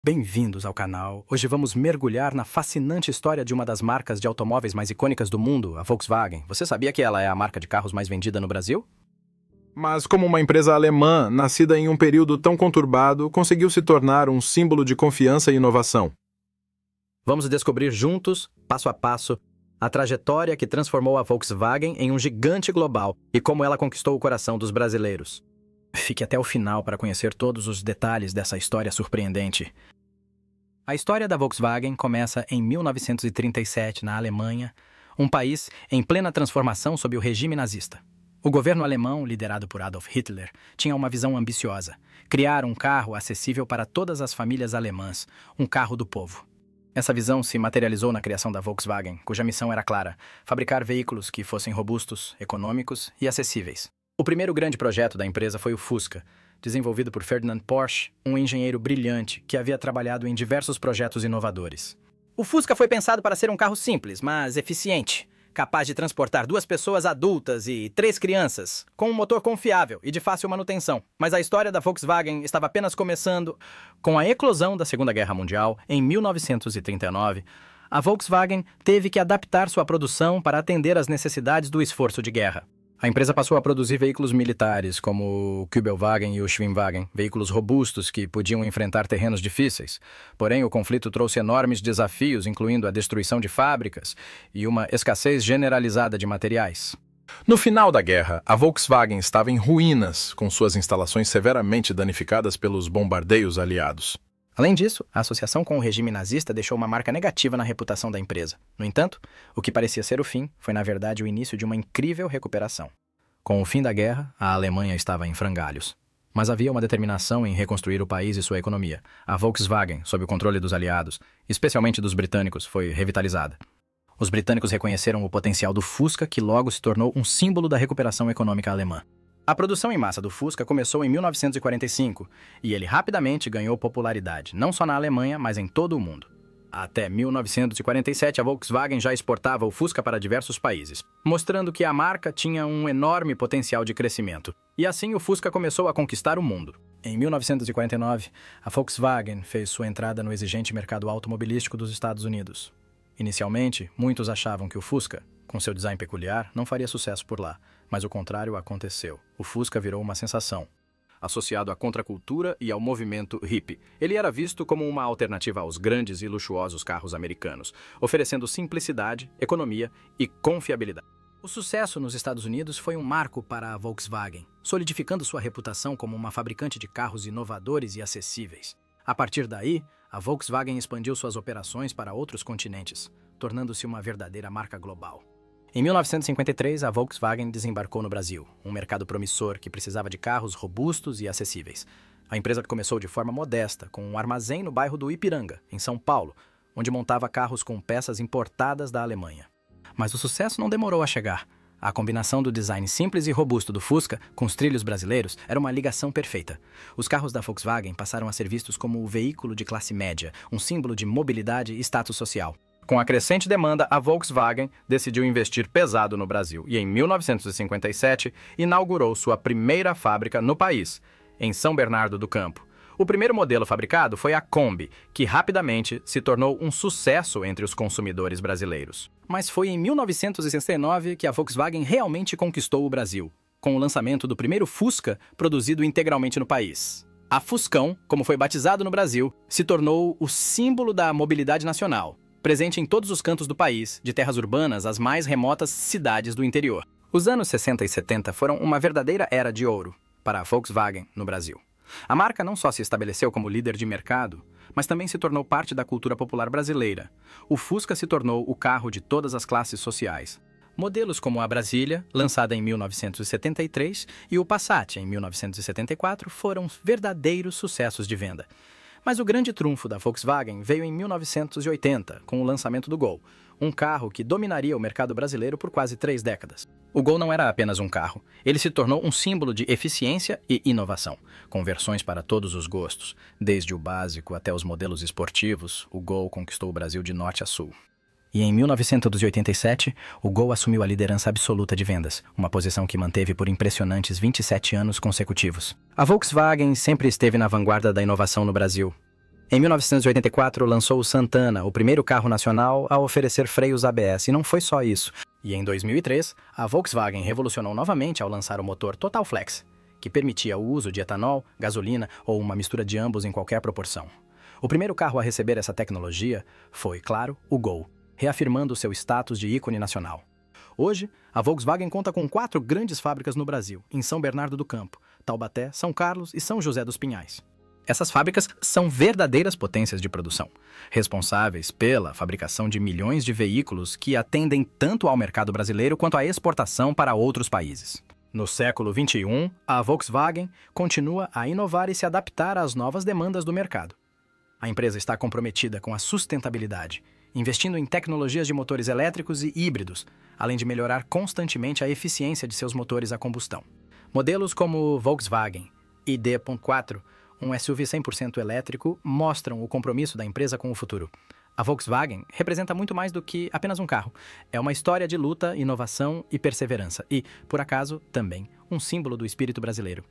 Bem-vindos ao canal. Hoje vamos mergulhar na fascinante história de uma das marcas de automóveis mais icônicas do mundo, a Volkswagen. Você sabia que ela é a marca de carros mais vendida no Brasil? Mas como uma empresa alemã, nascida em um período tão conturbado, conseguiu se tornar um símbolo de confiança e inovação. Vamos descobrir juntos, passo a passo, a trajetória que transformou a Volkswagen em um gigante global e como ela conquistou o coração dos brasileiros. Fique até o final para conhecer todos os detalhes dessa história surpreendente. A história da Volkswagen começa em 1937, na Alemanha, um país em plena transformação sob o regime nazista. O governo alemão, liderado por Adolf Hitler, tinha uma visão ambiciosa: criar um carro acessível para todas as famílias alemãs, um carro do povo. Essa visão se materializou na criação da Volkswagen, cuja missão era clara: fabricar veículos que fossem robustos, econômicos e acessíveis. O primeiro grande projeto da empresa foi o Fusca, desenvolvido por Ferdinand Porsche, um engenheiro brilhante que havia trabalhado em diversos projetos inovadores. O Fusca foi pensado para ser um carro simples, mas eficiente, capaz de transportar 2 pessoas adultas e 3 crianças, com um motor confiável e de fácil manutenção. Mas a história da Volkswagen estava apenas começando. Com a eclosão da Segunda Guerra Mundial, em 1939, a Volkswagen teve que adaptar sua produção para atender às necessidades do esforço de guerra. A empresa passou a produzir veículos militares, como o Kübelwagen e o Schwimmwagen, veículos robustos que podiam enfrentar terrenos difíceis. Porém, o conflito trouxe enormes desafios, incluindo a destruição de fábricas e uma escassez generalizada de materiais. No final da guerra, a Volkswagen estava em ruínas, com suas instalações severamente danificadas pelos bombardeios aliados. Além disso, a associação com o regime nazista deixou uma marca negativa na reputação da empresa. No entanto, o que parecia ser o fim foi, na verdade, o início de uma incrível recuperação. Com o fim da guerra, a Alemanha estava em frangalhos. Mas havia uma determinação em reconstruir o país e sua economia. A Volkswagen, sob o controle dos aliados, especialmente dos britânicos, foi revitalizada. Os britânicos reconheceram o potencial do Fusca, que logo se tornou um símbolo da recuperação econômica alemã. A produção em massa do Fusca começou em 1945 e ele rapidamente ganhou popularidade, não só na Alemanha, mas em todo o mundo. Até 1947, a Volkswagen já exportava o Fusca para diversos países, mostrando que a marca tinha um enorme potencial de crescimento. E assim o Fusca começou a conquistar o mundo. Em 1949, a Volkswagen fez sua entrada no exigente mercado automobilístico dos Estados Unidos. Inicialmente, muitos achavam que o Fusca, com seu design peculiar, não faria sucesso por lá, mas o contrário aconteceu. O Fusca virou uma sensação. Associado à contracultura e ao movimento hippie, ele era visto como uma alternativa aos grandes e luxuosos carros americanos, oferecendo simplicidade, economia e confiabilidade. O sucesso nos Estados Unidos foi um marco para a Volkswagen, solidificando sua reputação como uma fabricante de carros inovadores e acessíveis. A partir daí, a Volkswagen expandiu suas operações para outros continentes, tornando-se uma verdadeira marca global. Em 1953, a Volkswagen desembarcou no Brasil, um mercado promissor que precisava de carros robustos e acessíveis. A empresa começou de forma modesta, com um armazém no bairro do Ipiranga, em São Paulo, onde montava carros com peças importadas da Alemanha. Mas o sucesso não demorou a chegar. A combinação do design simples e robusto do Fusca com os trilhos brasileiros era uma ligação perfeita. Os carros da Volkswagen passaram a ser vistos como o veículo de classe média, um símbolo de mobilidade e status social. Com a crescente demanda, a Volkswagen decidiu investir pesado no Brasil e, em 1957, inaugurou sua primeira fábrica no país, em São Bernardo do Campo. O primeiro modelo fabricado foi a Kombi, que rapidamente se tornou um sucesso entre os consumidores brasileiros. Mas foi em 1969 que a Volkswagen realmente conquistou o Brasil, com o lançamento do primeiro Fusca produzido integralmente no país. A Fuscão, como foi batizado no Brasil, se tornou o símbolo da mobilidade nacional, presente em todos os cantos do país, de terras urbanas às mais remotas cidades do interior. Os anos 60 e 70 foram uma verdadeira era de ouro para a Volkswagen no Brasil. A marca não só se estabeleceu como líder de mercado, mas também se tornou parte da cultura popular brasileira. O Fusca se tornou o carro de todas as classes sociais. Modelos como a Brasília, lançada em 1973, e o Passat, em 1974, foram verdadeiros sucessos de venda. Mas o grande trunfo da Volkswagen veio em 1980, com o lançamento do Gol, um carro que dominaria o mercado brasileiro por quase 3 décadas. O Gol não era apenas um carro, ele se tornou um símbolo de eficiência e inovação, com versões para todos os gostos. Desde o básico até os modelos esportivos, o Gol conquistou o Brasil de norte a sul. E em 1987, o Gol assumiu a liderança absoluta de vendas, uma posição que manteve por impressionantes 27 anos consecutivos. A Volkswagen sempre esteve na vanguarda da inovação no Brasil. Em 1984, lançou o Santana, o primeiro carro nacional a oferecer freios ABS, e não foi só isso. E em 2003, a Volkswagen revolucionou novamente ao lançar o motor Total Flex, que permitia o uso de etanol, gasolina ou uma mistura de ambos em qualquer proporção. O primeiro carro a receber essa tecnologia foi, claro, o Gol, reafirmando seu status de ícone nacional. Hoje, a Volkswagen conta com 4 grandes fábricas no Brasil, em São Bernardo do Campo, Taubaté, São Carlos e São José dos Pinhais. Essas fábricas são verdadeiras potências de produção, responsáveis pela fabricação de milhões de veículos que atendem tanto ao mercado brasileiro quanto à exportação para outros países. No século XXI, a Volkswagen continua a inovar e se adaptar às novas demandas do mercado. A empresa está comprometida com a sustentabilidade, investindo em tecnologias de motores elétricos e híbridos, além de melhorar constantemente a eficiência de seus motores a combustão. Modelos como o Volkswagen ID.4, um SUV 100% elétrico, mostram o compromisso da empresa com o futuro. A Volkswagen representa muito mais do que apenas um carro. É uma história de luta, inovação e perseverança. E, por acaso, também um símbolo do espírito brasileiro.